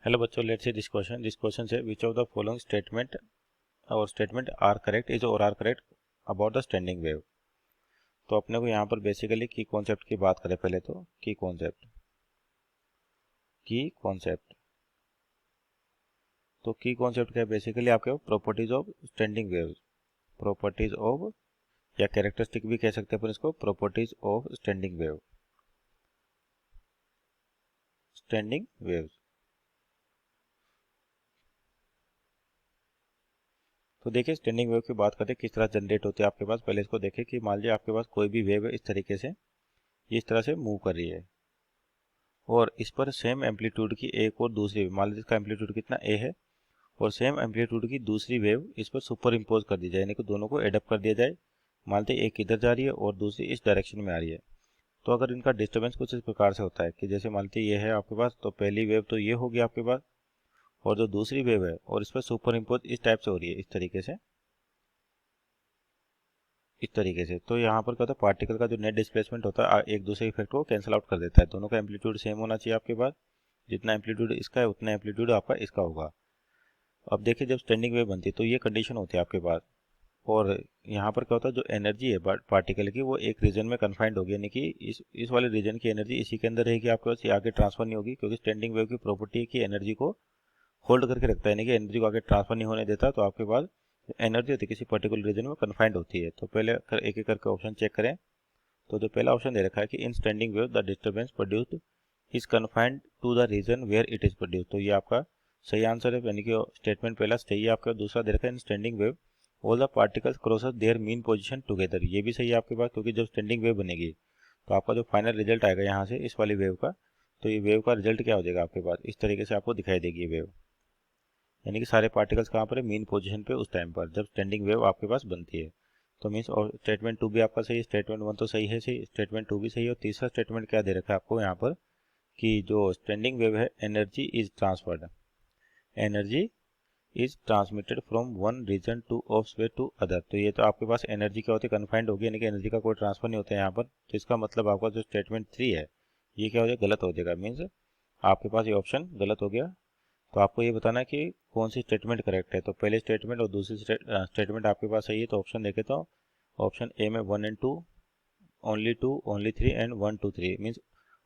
Hello बच्चों, let's see this question. This question से which of the following statement are correct is और are correct about the standing wave. तो अपने को यहाँ पर बेसिकली की कॉन्सेप्ट की बात करें। पहले तो की कॉन्सेप्ट तो की कॉन्सेप्ट क्या है? बेसिकली आपके properties of standing wave, properties of या कैरेक्टरिस्टिक भी कह सकते हैं अपन इसको, प्रॉपर्टीज ऑफ स्टैंडिंग वेव्स। तो देखिए, स्टैंडिंग वेव की बात करते हैं किस तरह जनरेट होती है आपके पास। पहले इसको देखें कि मान लीजिए आपके पास कोई भी वेव है, इस तरीके से ये इस तरह से मूव कर रही है और इस पर सेम एम्पलीट्यूड की एक और दूसरी वेव, मान लीजिए इसका एम्पलीट्यूड कितना ए है और सेम एम्पलीट्यूड की दूसरी वेव इस पर सुपर इम्पोज कर दी जाए, यानी कि दोनों को एडअप कर दिया जाए। मान लीजिए एक इधर जा रही है और दूसरी इस डायरेक्शन में आ रही है। तो अगर इनका डिस्टर्बेंस कुछ इस प्रकार से होता है कि जैसे मान लीजिए ये है आपके पास, तो पहली वेव तो ये होगी आपके पास, और जो दूसरी वेव है और इस पर सुपर इम्पोज इस टाइप से हो रही है, इस तरीके से। तो यहाँ पर क्या होता है, पार्टिकल का जो नेट डिस्प्लेसमेंट होता है एक दूसरे इफेक्ट को कैंसिल आउट कर देता है। दोनों का एम्पलीट्यूड सेम होना चाहिए आपके पास, जितना एम्पलीट्यूड इसका है उतना एम्पलीट्यूड आपका इसका होगा। अब देखिए, जब स्टैंडिंग वेव बनती है तो ये कंडीशन होती है आपके पास, और यहाँ पर क्या होता है, जो एनर्जी है पार्टिकल की वो एक रीजन में कन्फाइंड होगी, यानी कि इस वाले रीजन की एनर्जी इसी के अंदर रहेगी आपके पास, ये आगे ट्रांसफर नहीं होगी, क्योंकि स्टैंडिंग वेव की प्रॉपर्टी है कि एनर्जी को होल्ड करके रखता है, यानी कि एनर्जी को आगे ट्रांसफर नहीं होने देता। तो आपके पास एनर्जी होती है किसी पर्टिकुलर रीजन में कन्फाइंड होती है। तो पहले एक एक करके ऑप्शन चेक करें। तो जो पहला ऑप्शन दे रखा है कि in standing wave the disturbance produced is confined to the region where it is produced. तो ये आपका सही आंसर है, यानी कि स्टेटमेंट पहला सही है आपका। दूसरा दे रखा है इन standing wave all the particles crosses there mean position together. ये भी सही है आपके पास, क्योंकि जब स्टैंडिंग वेव बनेगी तो आपका जो फाइनल रिजल्ट आएगा यहाँ से इस वाली वेव का, तो ये वेव का रिजल्ट क्या हो जाएगा आपके पास, इस तरीके से आपको दिखाई देगी ये वेव, यानी कि सारे पार्टिकल्स कहाँ पर है, मीन पोजीशन पे उस टाइम पर जब स्टैंडिंग वेव आपके पास बनती है। तो मीन्स और स्टेटमेंट टू भी आपका सही है, स्टेटमेंट वन तो सही है, सही स्टेटमेंट टू भी सही है। और तीसरा स्टेटमेंट क्या दे रखा है आपको यहाँ पर कि जो स्टैंडिंग वेव है energy is transmitted from one region to of space to other. तो ये तो आपके पास एनर्जी क्या होती है, कन्फाइंड होगी, यानी कि एनर्जी का कोई ट्रांसफर नहीं होता है यहाँ पर। तो इसका मतलब आपका जो स्टेटमेंट थ्री है ये क्या हो जाएगा, गलत हो जाएगा। मीन्स आपके पास ये ऑप्शन गलत हो गया। तो आपको ये बताना है कि कौन सी स्टेटमेंट करेक्ट है। तो पहले स्टेटमेंट और दूसरी स्टेटमेंट आपके पास सही है, तो ऑप्शन देखे तो ऑप्शन ए में 1 and 2, two only 3 and 1 2 3 means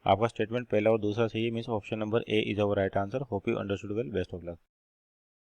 आपका स्टेटमेंट पहला और दूसरा सही है। Means option number A is our right answer. Hope you understood well. Best of luck.